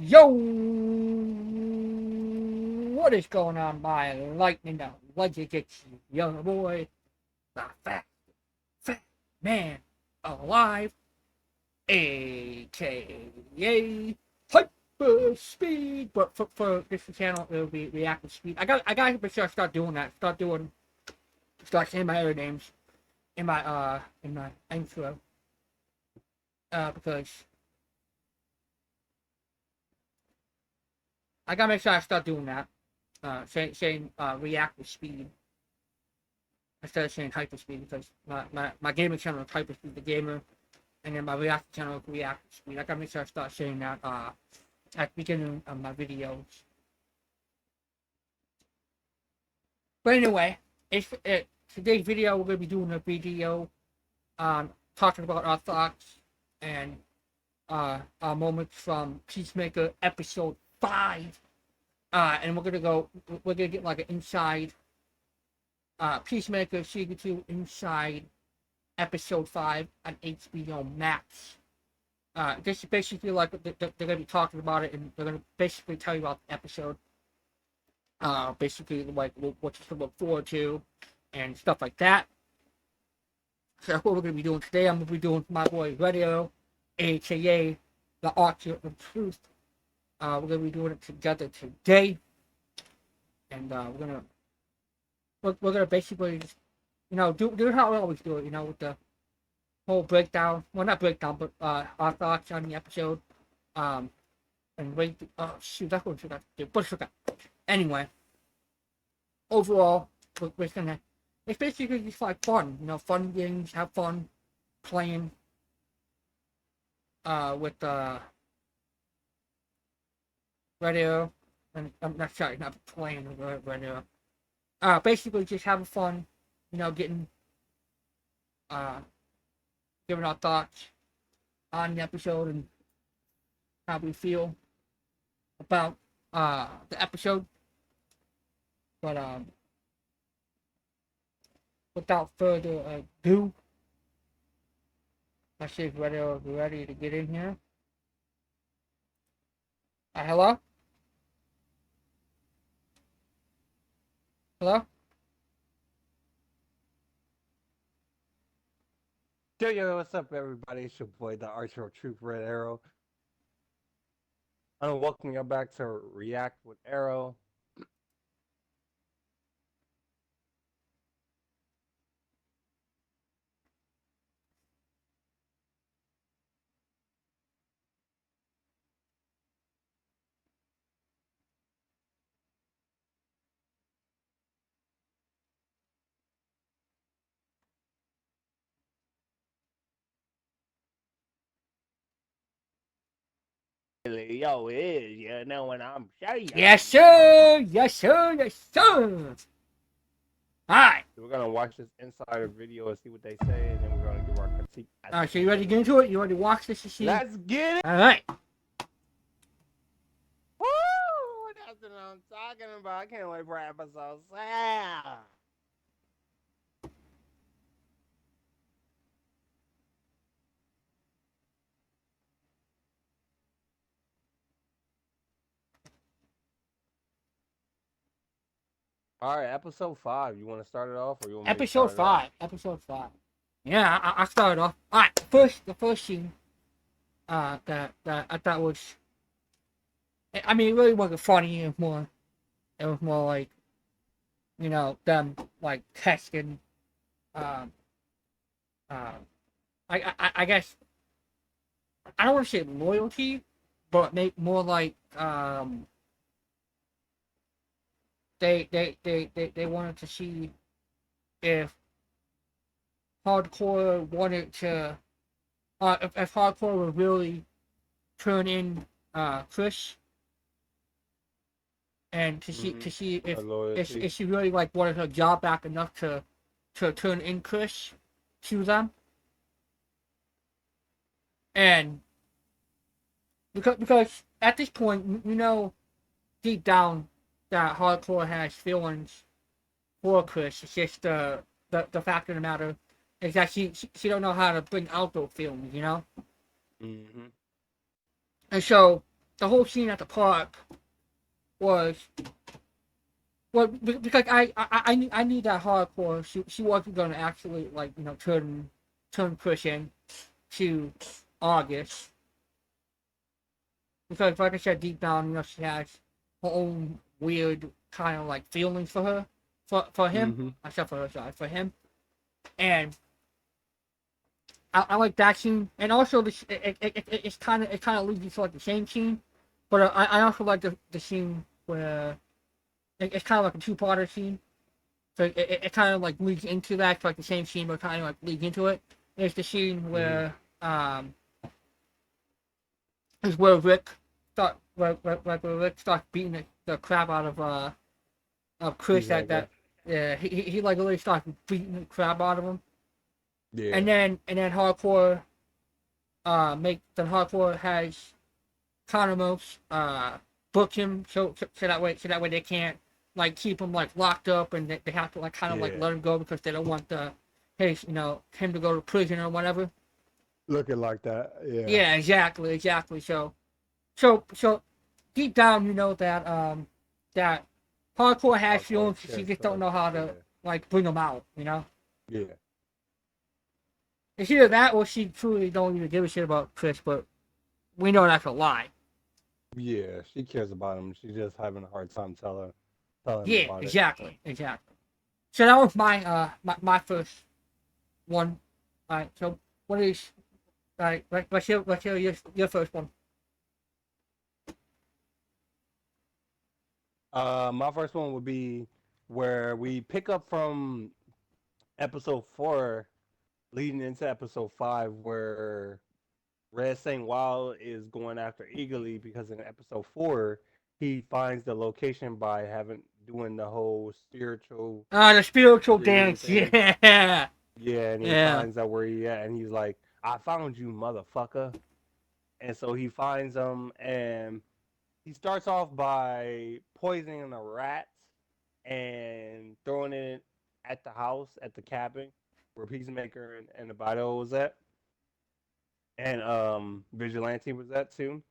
Yo, what is going on, my Lightning Legnds? It's young boy, the fat man alive, aka Hyper Speed. But for this channel, it'll be Reactive Speed. I gotta make sure I start doing that. Start saying my other names in my intro. Because I gotta make sure I start doing that. Saying reactive speed instead of saying hyperspeed, because my gaming channel is hyperspeed the gamer, and then my reactive channel is reactive speed. I gotta make sure I start saying that at the beginning of my videos. But anyway, today's video we're gonna be doing a video talking about our thoughts and our moments from Peacemaker episode 5. And we're gonna get like an inside Peacemaker season 2 inside episode 5 on HBO Max. This is basically like they're gonna be talking about it, and they're gonna basically tell you about the episode. Basically like what to look forward to and stuff like that. So that's what we're gonna be doing today. I'm gonna be doing my boy Radio, aka the Archer of Truth. We're gonna be doing it together today, and we're gonna basically just, do how we always do it, with the whole breakdown. Well, not breakdown, but our thoughts on the episode. And rate. Oh shoot, that's what we forgot to do. But forgot. Anyway, overall, we're gonna. It's basically just like fun, fun games, have fun playing. With radio, and I'm not sorry, not playing with radio. Basically just having fun, getting giving our thoughts on the episode and how we feel about the episode. But without further ado, let's see if radio is ready to get in here. Hello? Hello? Yo, what's up, everybody? It's your boy, the Archer of Truth, Red Arrow. I want to welcome you back to React with Arrow. Yo, it is, you know what I'm saying? Yes, sir! Yes, sir! Yes, sir! Alright. We're going to watch this insider video and see what they say, and then we're going to give our critique. Alright, so you ready to get into it? You ready to watch this to see? Let's get it! Alright. Woo! That's what I'm talking about. I can't wait for episode 7. All right, episode 5. You want to start it off, or you want me to Episode start it off? 5. Episode 5. Yeah, I started off. Alright, the first scene that I thought was, I mean, it really wasn't funny. It was more like, them like testing, um, I guess I don't want to say loyalty, but make more like they wanted to see if hardcore wanted to if hardcore would really turn in Chris, and to see if she really like wanted her job back enough to turn in Chris to them. And because at this point, deep down that hardcore has feelings for Chris. It's just the fact of the matter is that she don't know how to bring out those feelings, Mm-hmm. And so the whole scene at the park was because I knew that hardcore she wasn't gonna actually like turn Christian to August because like I said deep down she has her own weird kind of like feelings for her for him Mm-hmm. except for her sorry for him and I like that scene and also it's kind of leads you to like the same scene but I also like the scene where it's kind of like a two-parter scene. So it kind of like leads into that, like the same scene, but kind of like leads into it. It's the scene Mm-hmm. um, is where Rick where Rick starts beating the crap out of Chris. Peacemaker. That yeah, he like literally starts beating the crap out of him, Yeah. and then Hardcore has Conomos book him so that way they can't like keep him like locked up and they have to like kind of like Yeah. let him go because they don't want him to go to prison or whatever. Looking like that. Yeah. Yeah, exactly. So deep down you know that Hardcore has Hardcore feelings, she cares just don't for. know how to Yeah. like bring them out. Yeah. It's either that or she truly don't even give a shit about Chris, but we know that's a lie. Yeah. She cares about him. She's just having a hard time telling him Yeah, about it. exactly. So that was my first one. All right. So what is all right? Let's hear your first one. My first one would be where we pick up from episode 4, leading into episode 5, where Red Saint Wild is going after Eagerly because in episode 4 he finds the location by having doing the whole spiritual The spiritual reading dance. thing. Yeah, Yeah, and he yeah. finds out where he at, and he's like, "I found you, motherfucker." And so he finds him, and he starts off by poisoning the rats and throwing it at the house, at the cabin where Peacemaker and the Bado was at, and Vigilante was at too.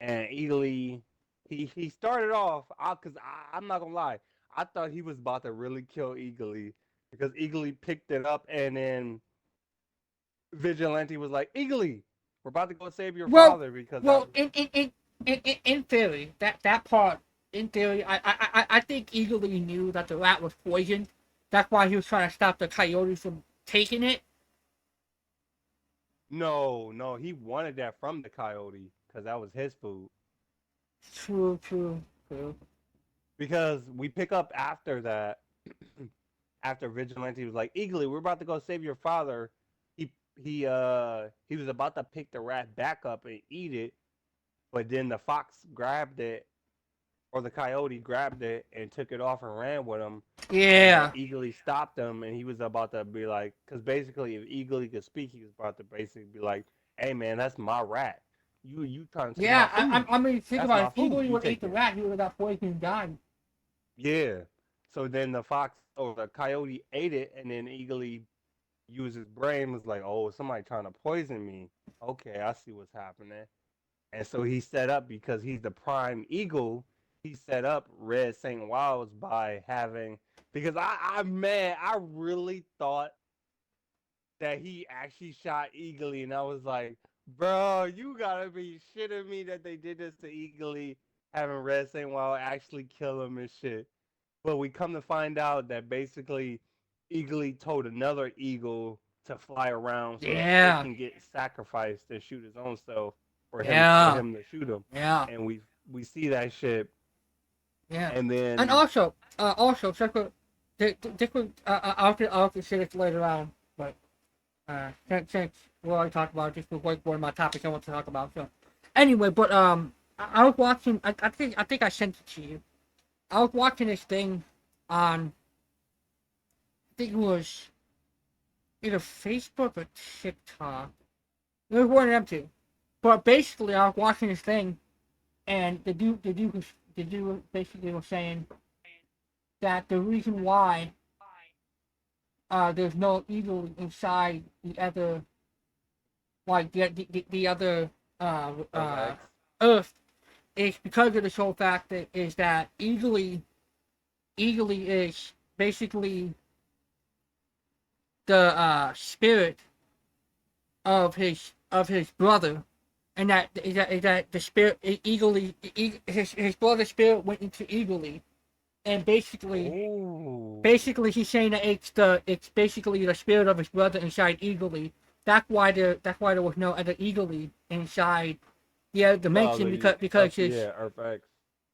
And Italy, he started off, I'm not gonna lie, I thought he was about to really kill Eagly because Eagly picked it up, and then Vigilante was like, Eagly, we're about to go save your Well, father because that well, was in theory, that part in theory, I think Eagerly knew that the rat was poisoned. That's why he was trying to stop the coyotes from taking it. no, he wanted that from the coyote because that was his food. True. Because we pick up after that, after Vigilante was like, Eagly, we're about to go save your father. He was about to pick the rat back up and eat it, but then the fox grabbed it, or the coyote grabbed it and took it off and ran with him. And Yeah, Eagly stopped him, and he was about to be like, because basically, if Eagly could speak, he was about to basically be like, "Hey man, that's my rat. You trying to take my yeah. food? I mean, think That's about my it. If food. Eagerly You would eat take the it." rat, he would have got poisoned and died. Yeah. So then the fox or the coyote ate it, and then Eagly used his brain, was like, "Oh, somebody trying to poison me. Okay, I see what's happening." And so he set up, because he's the prime eagle. He set up Red Saint Wilds by having, because I really thought that he actually shot Eagly, and I was like, bro, you gotta be shitting me that they did this to Eagly, having Red Saint Wild actually kill him and shit. But we come to find out that basically Eagly told another eagle to fly around so it Yeah, can get sacrificed and shoot his own self for yeah, him to shoot him. yeah, And we see that shit, yeah. and And then also, I'll consider it later on, but since we already talked about it, this was like one of my topics I want to talk about. So, anyway, but I was watching. I think I sent it to you. I was watching this thing on. I think it was either Facebook or TikTok. It was one of them two. But basically, I was watching this thing, and the dude basically was saying that the reason why there's no eagle inside the other like the other those eggs. Earth it's because of this whole fact that is that Eagly is basically the spirit of his brother, and that the spirit Eagly his brother's spirit went into Eagly, and Oh. basically he's saying that it's basically the spirit of his brother inside Eagly. That's why there was no other Eagly inside the other Oh, dimension the because his yeah, Earth X.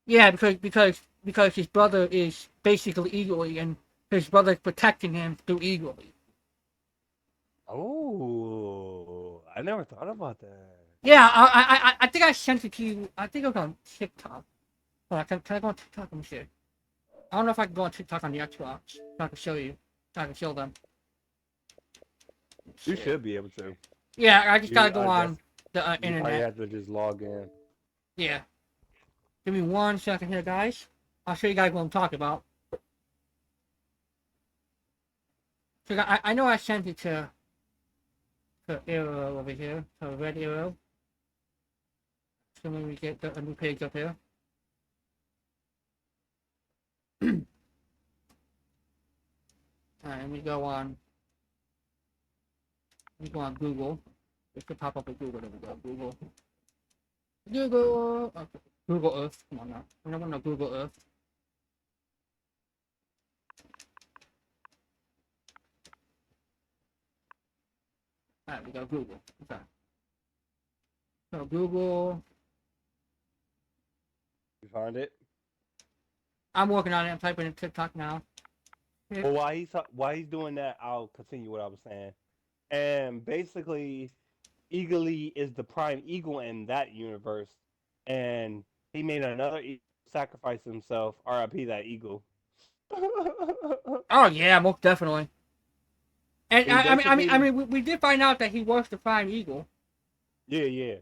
yeah because his brother is basically Eagly, and his brother's protecting him through Eagly. Oh, I never thought about that. Yeah, I think I sent it to you. I think it was on TikTok. Hold on, can I go on TikTok? Let me see. I don't know if I can go on TikTok on the Xbox. So I can show you. So I can show them. You Shit. should be able to. Yeah, I just gotta You go that's on the you probably internet. have to just log in. Yeah. Give me 1 second here, guys. I'll show you guys what I'm talking about. So I know I sent it to Arrow over here, to Red Arrow. So let me get a new page up here. Alright, let me go on. Let me go on Google. It should pop up with Google. There we go. Google. Google. Okay. Google Earth. Come on now. I don't want no Google Earth. Alright, we got Google. Okay. So Google. You find it? I'm working on it. I'm typing in TikTok now. Well, while he's doing that, I'll continue what I was saying. And basically, Eagly is the prime eagle in that universe, and he made another eagle sacrifice himself. R.I.P. that eagle. Oh yeah, most definitely. And He I basically, mean, we did find out that he was the prime eagle. yeah, yeah.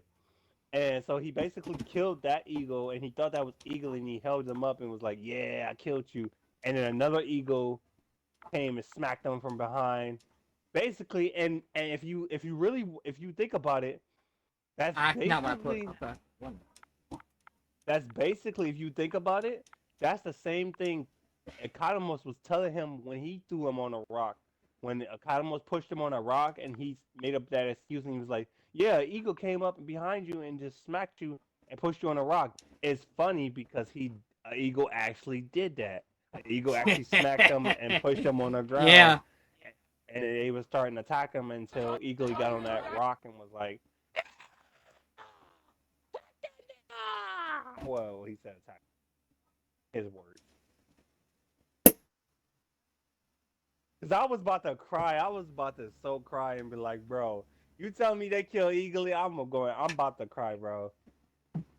And so he basically killed that eagle, and he thought that was eagle, and he held him up and was like, "Yeah, I killed you." And then another eagle came and smacked him from behind. Basically, and if you think about it, that's Not what I put. basically Okay. that's basically if you think about it, that's the same thing Economos was telling him when he threw him on a rock. When Economos pushed him on a rock and he made up that excuse and he was like, "Yeah, eagle came up behind you and just smacked you and pushed you on a rock." It's funny because eagle actually did that. An eagle actually smacked him and pushed him on the ground, Yeah. and they was starting to attack him until Eagle got on that rock and was like, "Well, he said attack." His words. Cause I was about to cry. I was about to so cry and be like, "Bro, you tell me they kill Eagly, I'm about to cry, bro."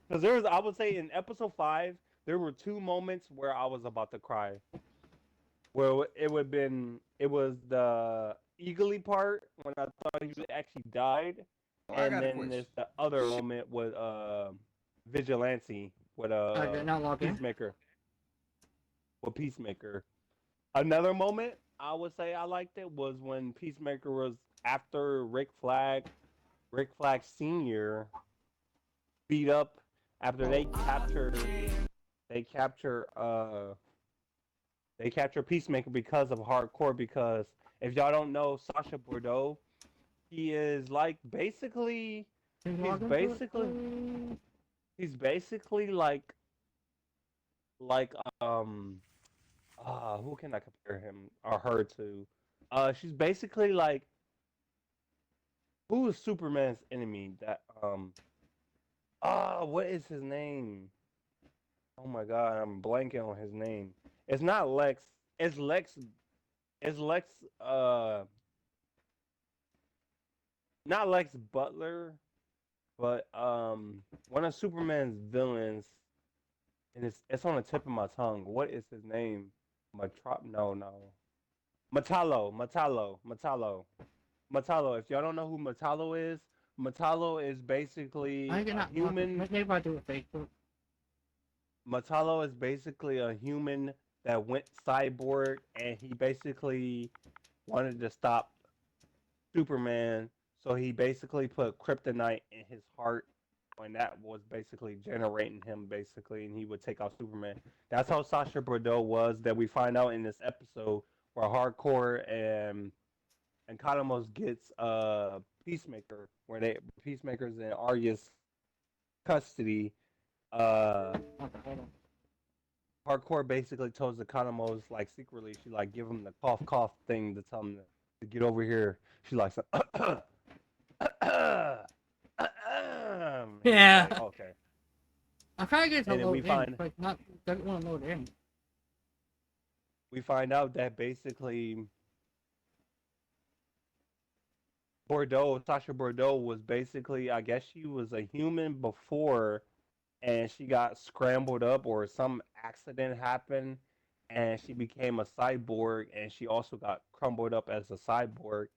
Cause I would say in episode 5, there were 2 moments where I was about to cry. Where it was the Eagly part when I thought he actually died, Oh, I and got a then question. there's the other moment with Vigilante with I did not log in. Peacemaker with Peacemaker. Another moment I would say I liked it was when Peacemaker was after Rick Flag Senior beat up after they capture they capture Peacemaker because of hardcore. Because if y'all don't know Sasha Bordeaux, he is like basically Can you he's log into it? basically he's basically like who can I compare him or her to? She's basically like who is Superman's enemy? That what is his name? Oh my god, I'm blanking on his name. It's not Lex. It's Lex. It's Lex. Not Lex Butler, but one of Superman's villains. And it's on the tip of my tongue. What is his name? Matrop? No, no. Metallo. If y'all don't know who Metallo is basically I did a not log in. human. Maybe I do with Facebook. Metallo is basically a human that went cyborg, and he basically wanted to stop Superman. So he basically put kryptonite in his heart, and that was basically generating him basically, and he would take out Superman. That's how Sasha Bordeaux was. That we find out in this episode where Hardcore and Cosmos gets Peacemaker, where they Peacemaker's in Arya's custody. Uh, Okay, hold on. Hardcore basically tells the Cosmos like secretly, she like give him the cough thing to tell him to get over here. She like, and he's Yeah. like, okay. I'm trying to get it to And then load in, but not doesn't want to load in. we find out that basically Sasha Bordeaux was basically, I guess she was a human before, and she got scrambled up or some accident happened, and she became a cyborg, and she also got crumbled up as a cyborg.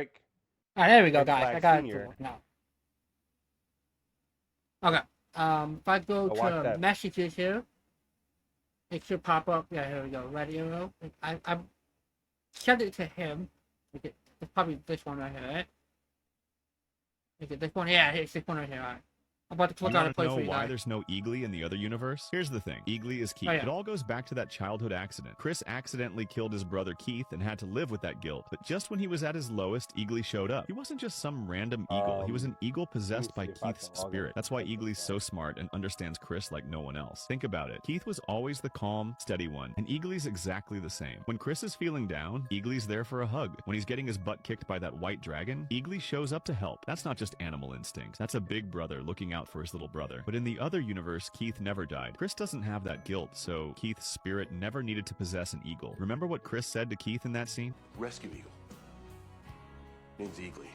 Rick, There we go, Rick guys. I Flag got it to Senior. work now. Okay. If I go So watch to that. messages here, it should pop up. Yeah, here we go. Red arrow. I sent it to him. Okay, it's probably this one right here, right? Is it this one? Yeah, it's this one right here. All right. I'm about to click You on want a to play know for you why guys. there's no Eagly in the other universe? Here's the thing. Eagly is Keith. Oh, yeah. It all goes back to that childhood accident. Chris accidentally killed his brother Keith and had to live with that guilt. But just when he was at his lowest, Eagly showed up. He wasn't just some random eagle. He was an eagle Let me possessed by see if I Keith's can log in spirit. That's why to this Eagly's so smart and understands Chris like no one else. Think about it. Keith was always the calm, steady one, and Eagly's exactly the same. When Chris is feeling down, Eagly's there for a hug. When he's getting his butt kicked by that white dragon, Eagly shows up to help. That's not just animal instinct. That's a big brother looking out for his little brother. But in the other universe, Keith never died. Chris doesn't have that guilt, so Keith's spirit never needed to possess an eagle. Remember what Chris said to Keith in that scene? Rescue Eagle. Name's Eagly.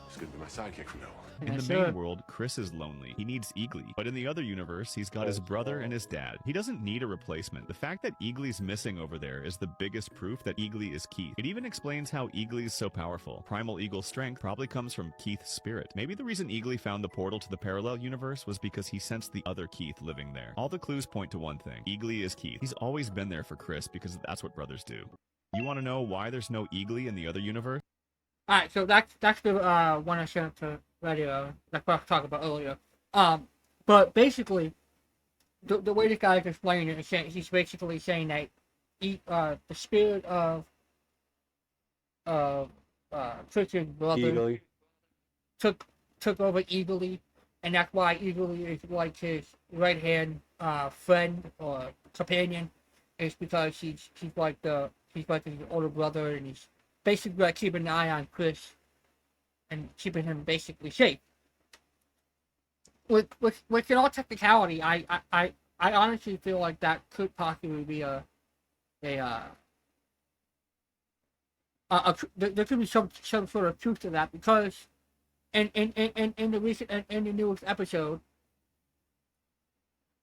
He's gonna be my sidekick from now on. In the main world, Chris is lonely. He needs Eagly. But in the other universe, he's got his brother and his dad. He doesn't need a replacement. The fact that Eagly's missing over there is the biggest proof that Eagly is Keith. It even explains how Eagly's so powerful. Primal Eagle's strength probably comes from Keith's spirit. Maybe the reason Eagly found the portal to the parallel universe was because he sensed the other Keith living there. All the clues point to one thing. Eagly is Keith. He's always been there for Chris because that's what brothers do. You want to know why there's no Eagly in the other universe? All right, so that's the one I sent to radio. That's what I was talking about earlier. But basically, the way this guy is explaining it is saying, he's basically saying that the spirit of Chris's brother Eagly. took over Eagly, and that's why Eagly is like his right hand friend or companion. It's because he's like his older brother, and he's basically like keeping an eye on Chris and keeping him basically safe. With in all technicality, I honestly feel like that could possibly be there could be some sort of truth to that, because in the recent in the newest episode,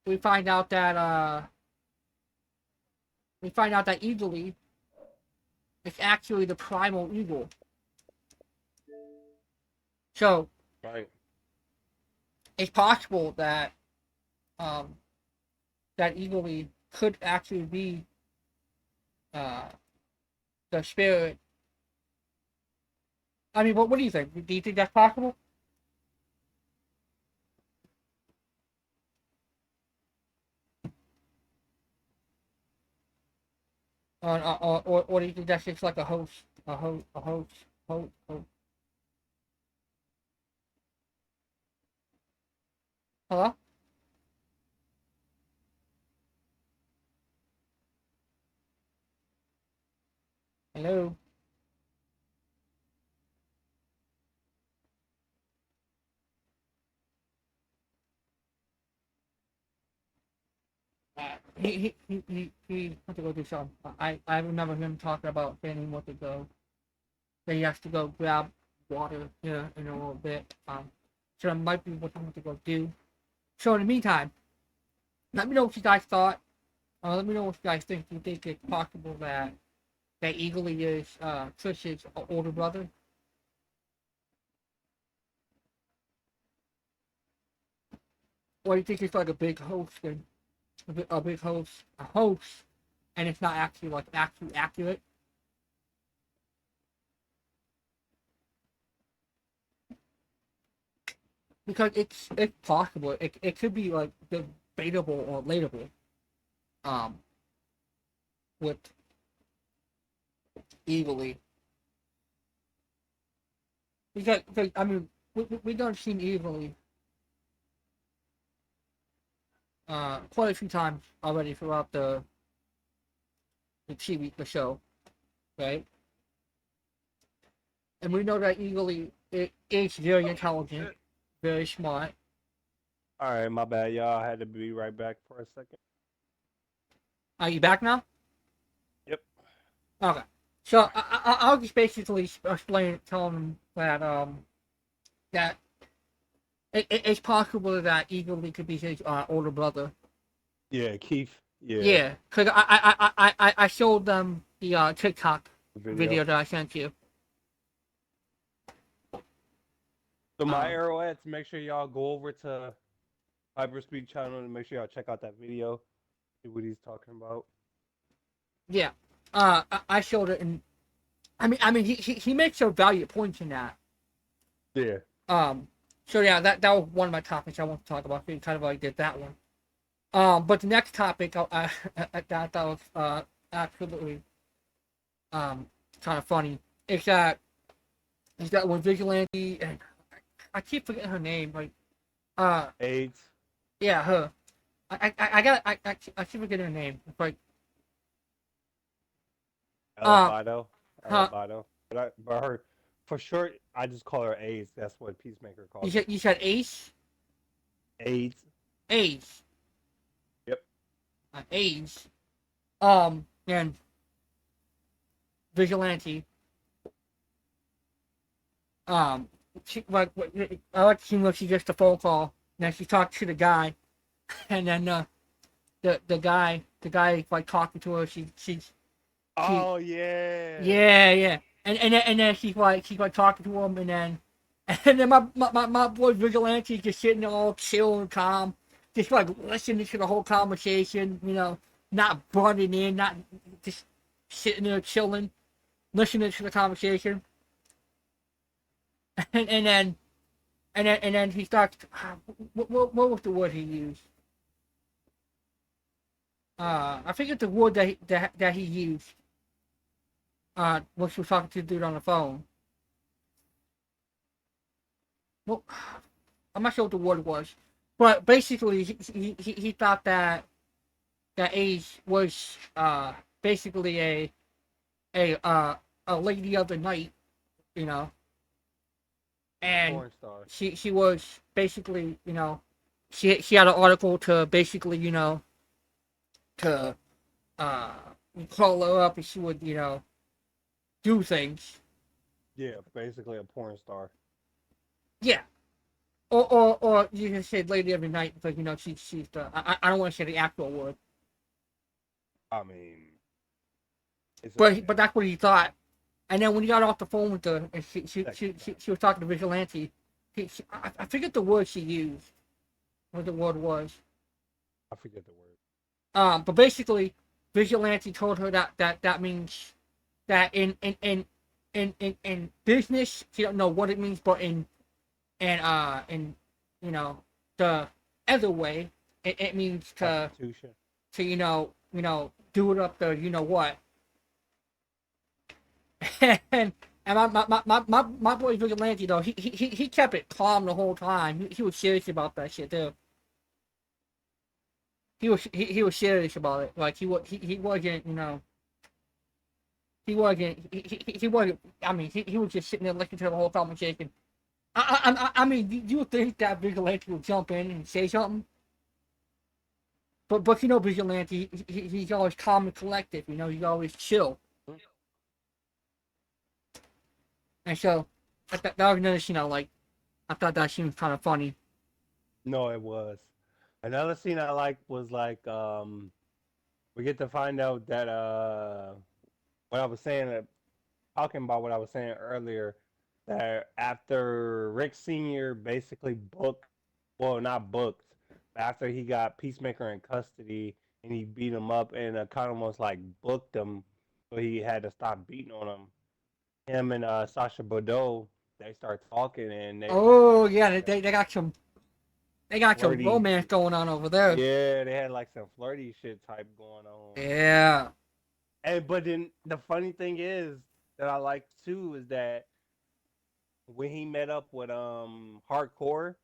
we find out that Eagly is actually the primal eagle. So Right. it's possible that that Eagly could actually be uh, the spirit. I mean, what do you think? Do you think that's possible? Or do you think that's just like a host? Hello? Hello? He went to go do something. I remember him talking about getting what to go. That he has to go grab water here in a little bit. So that might be what he went to go do. So in the meantime, let me know what you guys thought. Let me know what you guys think. Do you think it's possible that Eagly is Trish's older brother? Or do you think it's like a big host and a big host, and it's not actually like actually accurate? Because it's possible. It could be like debatable or relatable. Um, with Eagly. Because I mean, we done seen Eagly quite a few times already throughout the show, right? And we know that Eagly is very intelligent, very smart. All right, my bad, y'all. I had to be right back for a second. Are you back now? Yep. Okay. So I'll just basically explain, tell them that it's possible that Eagly could be his older brother. Yeah, Keith. Yeah. Yeah, because I showed them the TikTok video that I sent you. So my arrowheads, make sure y'all go over to Hyperspeed channel and make sure y'all check out that video. See what he's talking about. Yeah, I showed it, and I mean, he makes some valuable points in that. Yeah. So yeah, that was one of my topics I want to talk about. So you kind of already did that one. But the next topic I that was absolutely kind of funny. Is that when Vigilante, and I keep forgetting her name, like AIDS. yeah, her. I keep forgetting her name. It's like Albino. huh, Albino. But her, for short, I just call her AIDS. That's what Peacemaker calls you her. said Ace? AIDS. Ace. Yep. Ace. And Vigilante. Like I like to see when she gets the phone call, and then she talks to the guy, and then the guy like talking to her. She's Oh yeah. yeah, and then she's like talking to him, and then my boy Vigilante just sitting there all chill and calm, just like listening to the whole conversation, not butting in, not just sitting there chilling, listening to the conversation, and then he starts. What was the word he used? I forget the word that he used. When she was talking to the dude on the phone. Well, I'm not sure what the word was, but basically he thought that Ace was basically a lady of the night, you know, and Porn star. she was basically, she had an article to basically, to uh call her up and she would, do things. Yeah, basically a porn star. Yeah. Or you can say lady every night because she's the I don't want to say the actual word, I mean, it's but okay. but that's what he thought. And then when he got off the phone with her and she was talking to Vigilante, I forget the word she used. what the word was. I forget the word. But basically, Vigilante told her that means that in business, she don't know what it means, but in you know the other way, it means Constitution. to do it up the what. and my boy Vigilante though he kept it calm the whole time. He was serious about that shit too. He was serious about it. Like he wasn't he wasn't. I mean he was just sitting there listening to the whole conversation. I mean you would think that Vigilante would jump in and say something. But Vigilante he's always calm and collected. He's always chill. And so that was another scene I thought that scene was kind of funny. No, it was. Another scene I liked was we get to find out that what I was saying talking about what I was saying earlier, that after Rick Sr. basically not booked, but after he got Peacemaker in custody and he beat him up and kind of almost like booked him, so he had to stop beating on him. Him and Sasha Bordeaux, they start talking and they Oh yeah, they got some flirty. romance going on over there. Yeah, they had like some flirty shit type going on. Yeah. But then the funny thing is that I like too is that when he met up with Hardcore,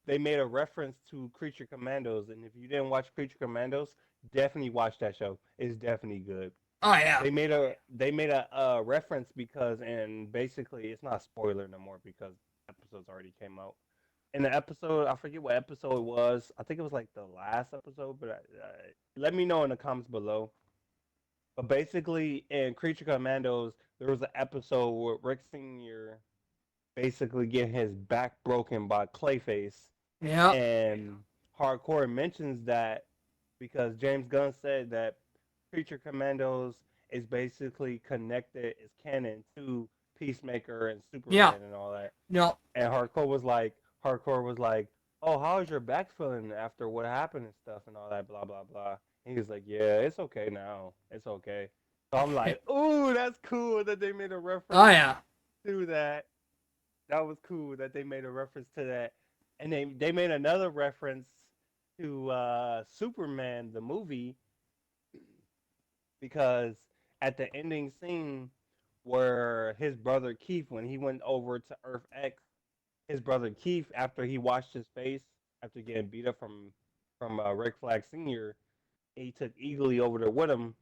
they made a reference to Creature Commandos, and if you didn't watch Creature Commandos, definitely watch that show. It's definitely good. Oh yeah. They made a reference because, and basically it's not a spoiler no more because episodes already came out. In the episode, I forget what episode it was. I think it was like the last episode, but let me know in the comments below. But basically, in Creature Commandos, there was an episode where Rick Senior basically getting his back broken by Clayface, Yeah. and Hardcore mentions that because James Gunn said that Creature Commandos is basically connected, is canon to Peacemaker and Superman Yeah. and all that. No. And Hardcore was like, "Oh, how's your back feeling after what happened and stuff and all that, blah blah blah." And he was like, "Yeah, it's okay now. It's okay." So I'm like, "Ooh, that's cool that they made a reference Oh yeah. to that. That was cool that they made a reference to that." And they made another reference to Superman the movie because at the ending scene where his brother Keith, when he went over to Earth X, his brother Keith, after he washed his face after getting beat up from Rick Flag Sr., he took Eagly over there with him.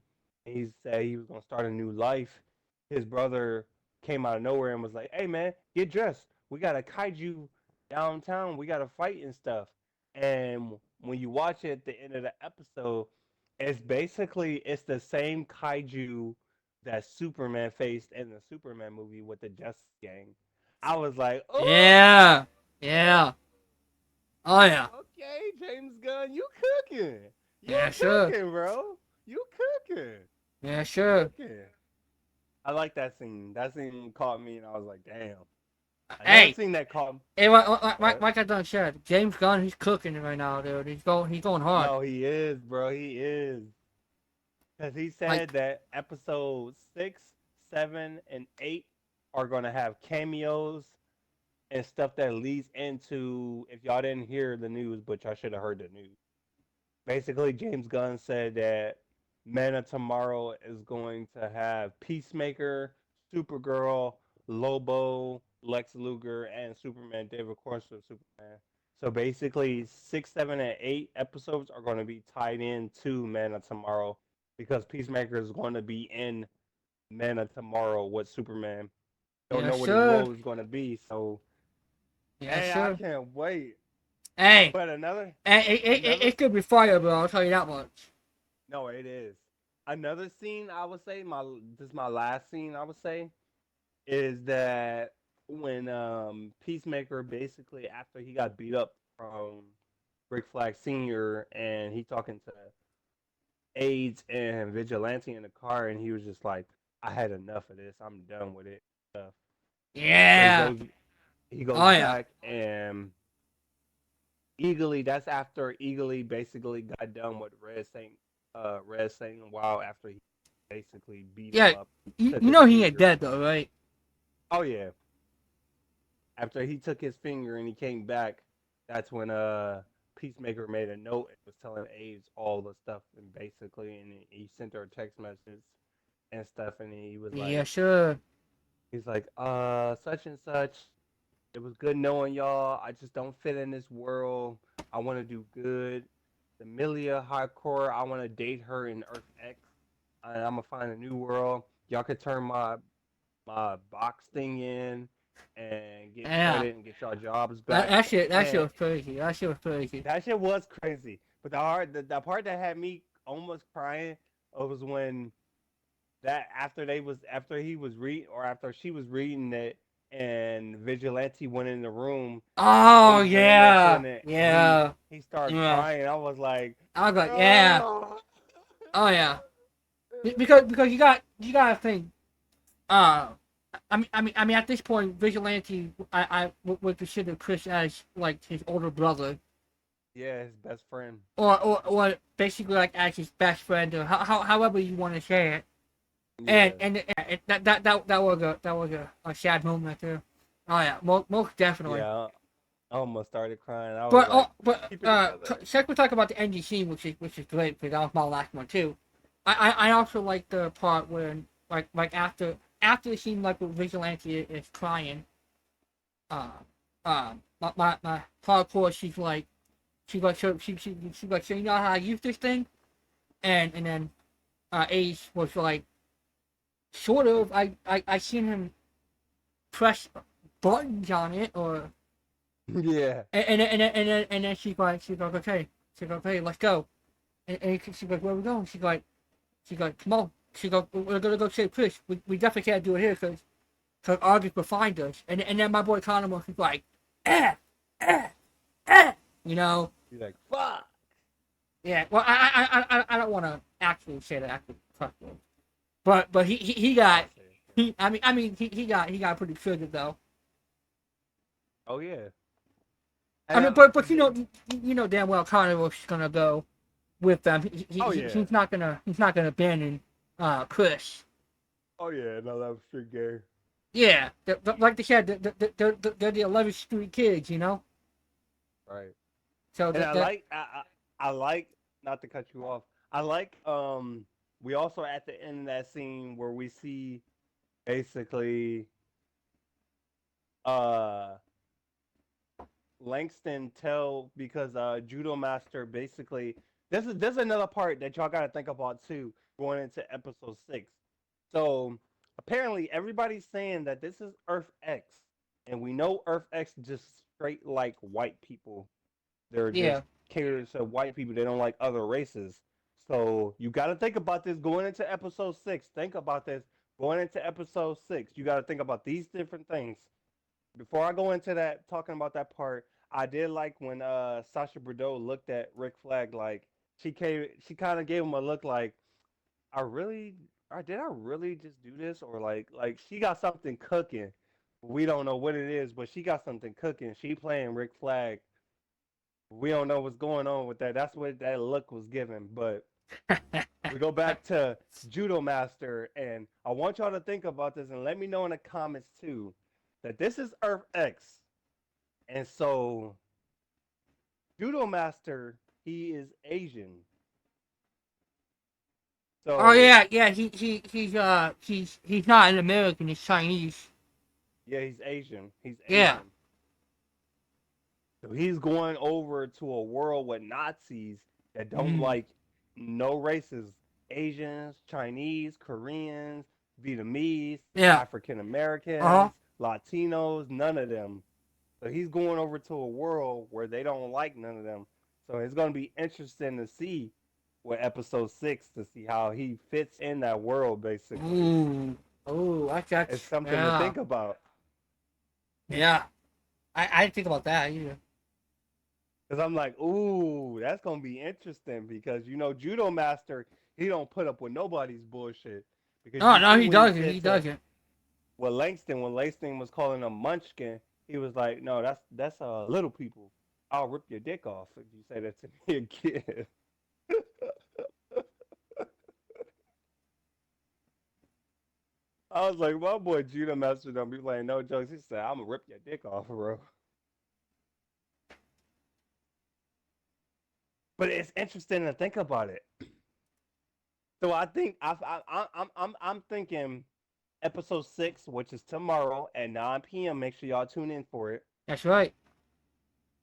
And he said he was gonna start a new life. His brother came out of nowhere and was like, "Hey man, get dressed. We got a kaiju downtown. We got to fight and stuff." And when you watch it at the end of the episode, it's the same kaiju that Superman faced in the Superman movie with the Justice Gang. I was like, "Oh Yeah. Yeah. Oh yeah. okay, James Gunn, you cooking. You Yeah, sure. cooking, bro. You cooking. Yeah, sure. Cooking." I like that scene. That scene caught me, and I was like, "Damn." Another Hey. scene that caught me. Hey, What? like I done said, James Gunn, he's cooking right now, dude. He's going hard. No, he is, bro. He is. Because he said Like, that episode 6, 7, and 8 are going to have cameos and stuff that leads into. If y'all didn't hear the news, but y'all should have heard the news. Basically, James Gunn said that Man of Tomorrow is going to have Peacemaker, Supergirl, Lobo, Lex Luger, and Superman, David Corso, Superman. So basically, 6, 7, and 8 episodes are going to be tied into Man of Tomorrow because Peacemaker is going to be in Man of Tomorrow with Superman. Don't yeah, know what his sure. role is going to be, so Yeah, hey, I sure. can't wait. Hey, But another it could be fire, bro. I'll tell you that much. No, it is. Another scene I would say, this is my last scene I would say, is that when Peacemaker basically after he got beat up from Rick Flag Sr. and he talking to AIDS and Vigilante in the car and he was just like, "I had enough of this. I'm done with it." Stuff. So Yeah. he goes Oh yeah. back and Eagly, that's after Eagly basically got done with Red Saint a while after he basically beat him Yeah, up, you took his know he ain't finger. dead though, right? Oh yeah, after he took his finger and he came back, that's when Peacemaker made a note and was telling Aves all the stuff and basically, and he sent her a text message and stuff, and he was Yeah, like, sure. such and such. It was good knowing y'all. I just don't fit in this world. I want to do good. The Milia hardcore. I want to date her in Earth X. And I'm gonna find a new world. Y'all could turn my box thing in and get Yeah, credit and get y'all jobs that, back. that shit that shit And was crazy. That shit was crazy. that shit was crazy. But the part that had me almost crying was when that after he was read or after she was reading it and Vigilante went in the room and Oh Ace went next to yeah, him and yeah, he started yeah. crying. I was like, I was like, yeah, oh. oh yeah. Because you gotta think. Uh, I mean, at this point, Vigilante, I would consider Chris as like his older brother, Yeah, his best friend. or basically like as his best friend, or however you want to say it. Yeah, And that was a sad moment there. Oh yeah, most definitely. yeah. I almost started crying. I was But like, keep it together. second we talk about the ending scene, which is great because that was my last one too. I also like the part where like after the scene like with Vigilante is crying, uh my hardcore she's like so you know how I use this thing, and then Ace was like sort of I seen him press buttons on it or Yeah, and then she's like okay let's go and she's like where are we going she's like come on she's like we're gonna go save Chris we definitely can't do it here because August will find us and then my boy Connor was like eh eh you know he's like, fuck. yeah well I don't want to actually say that actually but he got I'll say it. he got pretty triggered though. Oh yeah. I And mean, but you know damn well Carnival's gonna go with them. oh yeah. He's not gonna abandon Chris. Oh yeah. No, that was straight gay. Yeah, like they said, they're the 11th Street kids, you know. Right. So And that I like not to cut you off. I like we also at the end of that scene where we see basically uh Langston tell because Judo Master basically this is another part that y'all gotta think about too going into episode 6. So apparently everybody's saying that this is Earth X, and we know Earth X just straight like white people. They're yeah. just caters to white people. They don't like other races. So you got to think about this going into episode 6. Think about this going into episode 6. You got to think about these different things. Before I go into that, talking about that part, I did like when Sasha Bordeaux looked at Rick Flag like she kind of gave him a look like I really or did I really just do this or like she got something cooking. We don't know what it is, but she got something cooking. She playing Rick Flag. We don't know what's going on with that. That's what that look was given. But we go back to Judo Master, and I want y'all to think about this and let me know in the comments too that this is Earth X, and so Judo Master he is Asian. Oh So yeah. He's not an American. He's Chinese. yeah, he's Asian. He's Yeah. Asian. So he's going over to a world with Nazis that don't Mm. like no races. Asians, Chinese, Koreans, Vietnamese, Yeah. African Uh huh. Americans, Latinos, none of them. So he's going over to a world where they don't like none of them. So it's going to be interesting to see what episode 6 to see how he fits in that world basically. Ooh. Ooh. It's That's something to yeah. think about. Yeah. I didn't think about that either. Cause I'm like, ooh, that's gonna be interesting because Judo Master, he don't put up with nobody's bullshit. Because Oh you no, see he what he doesn't. said He to doesn't. when Langston was calling him Munchkin, he was like, no, that's little people. I'll rip your dick off if you say that to me again. I was like, my boy Judah Master don't be playing no jokes. He said, I'm gonna rip your dick off, bro. But it's interesting to think about it. So I think I'm thinking episode 6, which is tomorrow at 9 p.m. Make sure y'all tune in for it. That's right.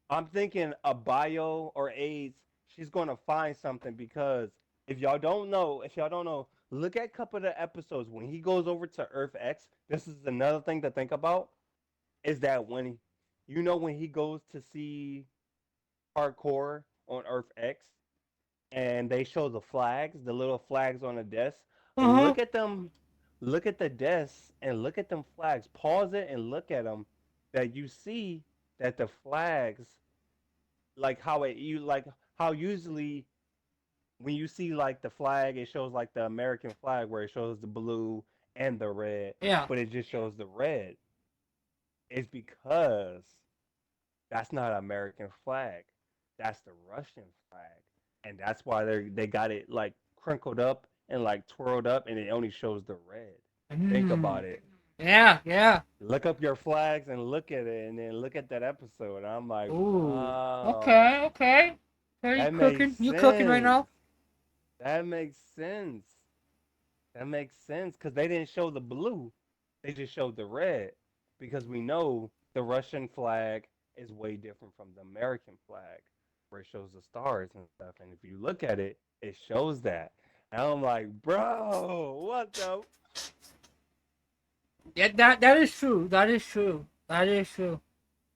I'm thinking a bio or AIDS. She's gonna find something because if y'all don't know, look at a couple of the episodes when he goes over to Earth X. This is another thing to think about. Is that when he goes to see Hardcore on Earth X, and they show the flags, the little flags on the desk. Uh-huh. Look at them. Look at the desk and look at them flags. Pause it and look at them. That you see that the flags, like how usually when you see like the flag, it shows like the American flag where it shows the blue and the red, Yeah. but it just shows the red. It's because that's not an American flag. That's the Russian flag. And that's why they got it like crinkled up and like twirled up and it only shows the red. Think about it. Yeah, yeah. Look up your flags and look at it and then look at that episode. I'm like, Ooh. wow. Okay, okay. Okay, That you makes cooking? You cooking right sense. now? That makes sense. That makes sense because they didn't show the blue. They just showed the red because we know the Russian flag is way different from the American flag where it shows the stars and stuff. And if you look at it, it shows that. And I'm like, bro, what the? Yeah, that is true. That is true. That is true.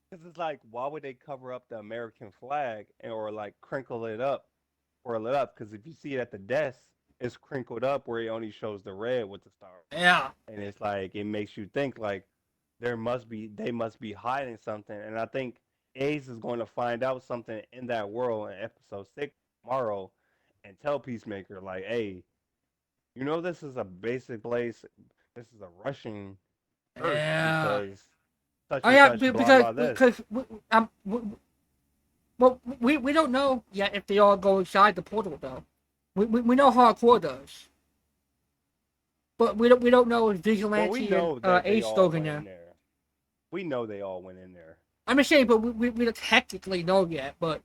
Because it's like, why would they cover up the American flag or like crinkle it up, twirl it up? Because if you see it at the desk, it's crinkled up where it only shows the red with the stars. Yeah. And it's like it makes you think like they must be hiding something. And I think Ace is going to find out something in that world in episode 6 tomorrow and tell Peacemaker like, hey, you know this is a basic place. This is a Russian Earth Yeah. because such Oh and yeah, such, blah because blah this. well, we don't know yet if they all go inside the portal though. We know Hardcore does, but we don't know if Well, Vigilante we know and that they Ace all goes in went in there. there. We know they all went in there. I'm just saying, but we don't technically know yet. But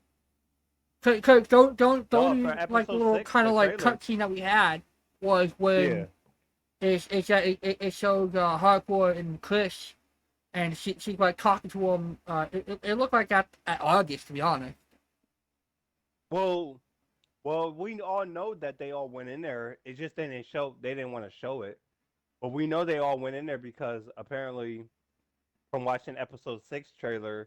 cause don't No, you, for like episode little 6, kind the of like trailer. cutscene that we had was Yeah. when it showed Hardcore and Chris, and she's like talking to him. It looked like at August, to be honest. Well, we all know that they all went in there. It just didn't show. They didn't want to show it, but we know they all went in there because apparently, from watching episode 6 trailer,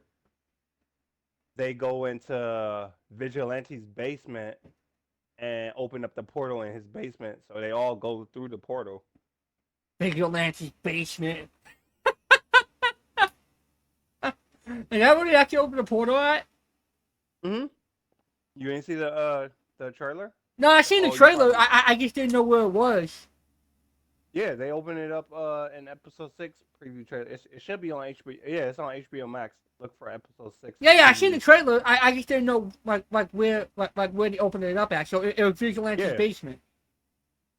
they go into Vigilante's basement and open up the portal in his basement. So they all go through the portal. Vigilante's basement. Is that where they actually opened the portal at? Mm-hmm. You didn't see the trailer? No, I seen the Oh, you trailer. probably- I just didn't know where it was. Yeah, they open it up in episode 6 preview trailer. It should be on HBO. Yeah, it's on HBO Max. Look for episode 6. Yeah, I seen the preview. trailer. I just didn't know like where they opened it up at. So it was Vigilante's Yeah. basement.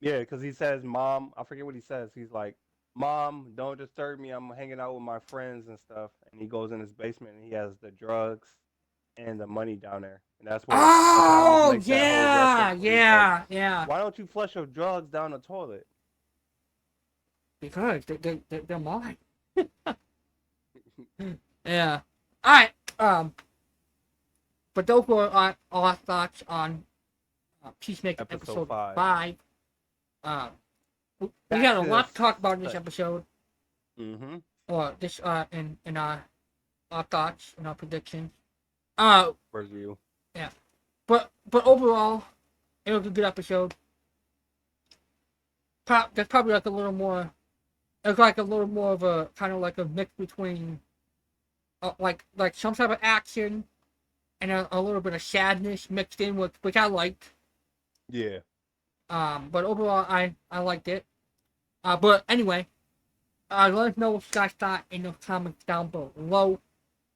Yeah, because he says, "Mom," I forget what he says. He's like, "Mom, don't disturb me. I'm hanging out with my friends and stuff." And he goes in his basement and he has the drugs and the money down there. And that's where Oh makes that whole yeah, reference where he's like, yeah. why don't you flush your drugs down the toilet? Because they're mine. Yeah. All right. But those were our thoughts on Peacemaker Episode episode 5. 5. We Back got a to lot to this talk about in this set. episode, Mm-hmm. or this in our thoughts and our predictions. Review. But overall, it was a good episode. There's probably like a little more. It's like a little more of a kind of like a mix between, like some type of action, and a little bit of sadness mixed in with, which I liked. Yeah. But overall, I liked it. But anyway, let us know what you guys thought in the comments down below.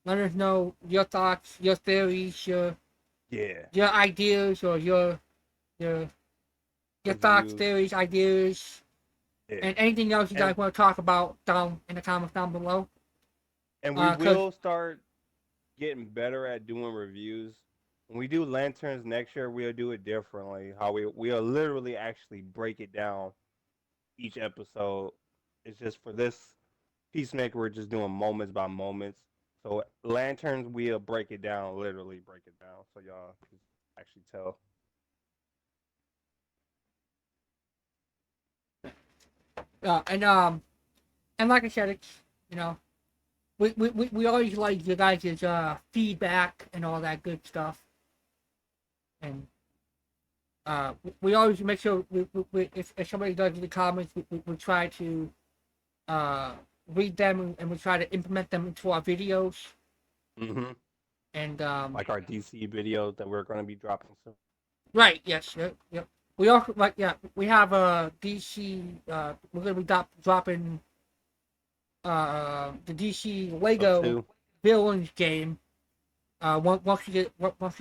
let us know your thoughts, your theories, your Yeah. ideas, or your thoughts, Reviews. theories, ideas, Yeah. and anything else you guys And want to talk about down in the comments down below. we Cause will start getting better at doing reviews. When we do lanterns next year, we'll do it differently. How we'll literally actually break it down each episode. It's just for this Peacemaker, we're just doing moments by moments. So lanterns, we'll break it down, literally break it down, so y'all can actually tell. and like I said, it's you know we always like you guys' feedback and all that good stuff, and we always make sure if somebody does in the comments, we try to uh, read them and we try to implement them into our videos. Mm-hmm. And Like our DC videos that we're going to be dropping soon. right, yes, yep. We also we have a DC. We're gonna be dropping the DC Up Lego to. villains game. Once you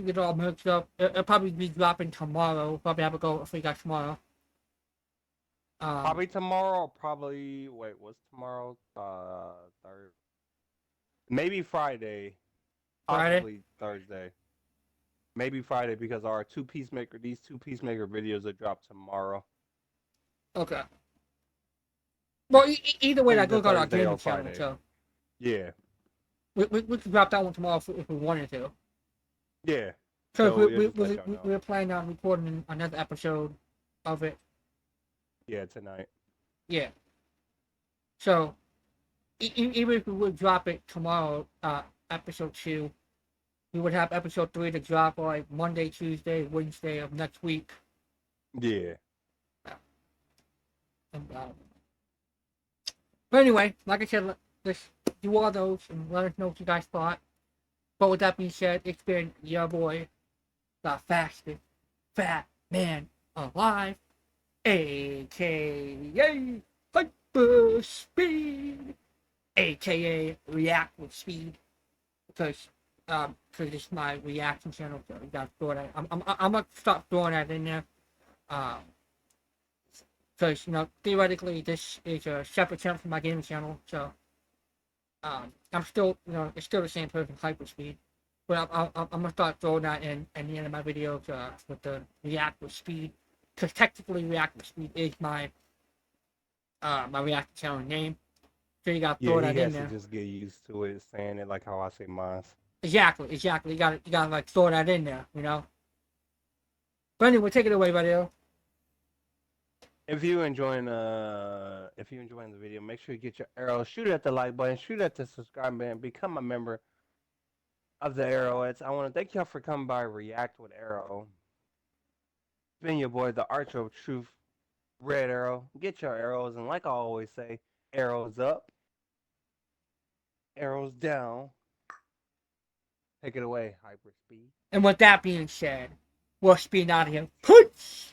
get all mixed up, it'll probably be dropping tomorrow. We'll probably have it go for you guys tomorrow. Probably tomorrow. Probably wait. What's tomorrow? Thursday. Maybe Friday. Friday. Possibly Thursday. Maybe Friday because our these two Peacemaker videos will drop tomorrow. Okay. Well, either way, that Either goes on our Thursday gaming or channel. Friday. So Yeah. we could drop that one tomorrow if we wanted to. Yeah. Because So we'll just let y'all know. we're planning on recording another episode of it. Yeah, tonight. Yeah. So even if we would drop it tomorrow, episode 2, we would have episode 3 to drop like Monday, Tuesday, Wednesday of next week. Yeah. And, but anyway, like I said, let's do all those and let us know what you guys thought. But with that being said, it's been your boy, the fastest fat man alive, aka Hyper Speed, aka React with Speed, because it's my reaction channel, so you gotta throw that. I'm gonna start throwing that in there, because theoretically this is a separate channel from my gaming channel, so I'm still it's still the same person, Hyperspeed, but I'm gonna start throwing that in at the end of my videos with the React with Speed, because technically React with Speed is my my reaction channel name, so you gotta throw Yeah, that he in has to there. just get used to it, saying it like how I say mine. Exactly. You gotta like throw that in there, But anyway, take it away, buddy. If you enjoying the video, make sure you get your arrow, shoot at the like button, shoot at the subscribe button, become a member of the Arrowheads. I want to thank y'all for coming by React with Arrow. It's been your boy, the Archer of Truth, Red Arrow. Get your arrows, and like I always say, arrows up, arrows down. Take it away, Hyperspeed. And with that being said, we're speeding out of here. Peace!